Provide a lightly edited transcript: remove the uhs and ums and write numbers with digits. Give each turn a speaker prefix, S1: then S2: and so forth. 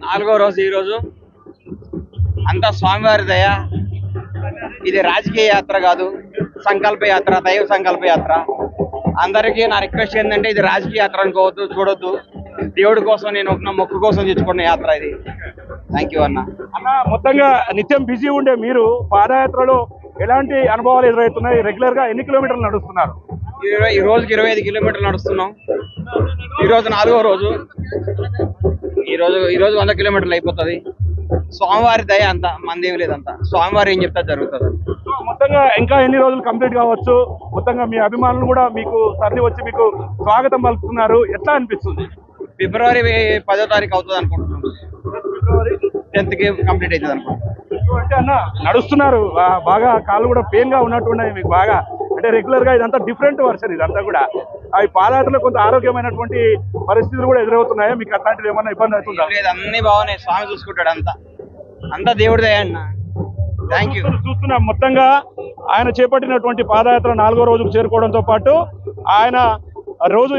S1: నాలుగో రోజు ఈ రోజు అంతా స్వామివారి దయ. ఇది రాజకీయ యాత్ర కాదు, సంకల్ప యాత్ర, దైవ సంకల్ప యాత్ర. అందరికీ నా రిక్వెస్ట్ ఏంటంటే ఇది రాజకీయ యాత్ర అనుకోవద్దు, చూడొద్దు. దేవుడి కోసం నేను ఒక మొక్కు కోసం తెచ్చుకున్న యాత్ర ఇది. థ్యాంక్ యూ అన్న.
S2: మొత్తంగా నిత్యం బిజీ ఉండే మీరు పాదయాత్రలో ఎలాంటి అనుభవాలు ఎదురవుతున్నాయి? రెగ్యులర్ గా ఎన్ని కిలోమీటర్లు నడుస్తున్నారు?
S1: ఈ రోజుకి 25 కిలోమీటర్లు నడుస్తున్నాం. ఈ రోజు 4వ రోజు. ఈ రోజు 100 కిలోమీటర్లు అయిపోతుంది. స్వామివారి దయ, అంత మంది ఏం లేదంతా స్వామివారి ఏం చెప్తే జరుగుతుంది.
S2: మొత్తంగా ఇంకా ఎన్ని రోజులు కంప్లీట్ కావచ్చు? మొత్తంగా మీ అభిమానులు కూడా మీకు తరలి వచ్చి మీకు స్వాగతం పలుకుతున్నారు, ఎట్లా అనిపిస్తుంది?
S1: ఫిబ్రవరి 10వ తారీఖు అవుతుంది అనుకుంటున్నాం. ఫిబ్రవరి 10th కంప్లీట్ అవుతుంది అనుకుంటున్నాం.
S2: అంటే అన్న నడుస్తున్నారు, బాగా కాళ్ళు కూడా పెయిన్ గా ఉన్నట్టున్నాయి మీకు బాగా. అంటే రెగ్యులర్ గా ఇదంతా డిఫరెంట్ వర్షన్, ఇదంతా కూడా ఈ పాదయాత్రలో కొంత ఆరోగ్యమైనటువంటి పరిస్థితులు కూడా ఎదురవుతున్నాయా మీకు? అట్లాంటివి ఏమన్నా ఇబ్బంది అవుతుందా?
S1: లేదు, అన్ని బాగున్నాయి. స్వామి చూసుకుంటాడు, అంతా దేవుడి దయ అన్న. Thank you.
S2: చూస్తున్నాం మొత్తంగా ఆయన చేపట్టినటువంటి పాదయాత్ర 4వ రోజుకు చేరుకోవడంతో పాటు ఆయన రోజు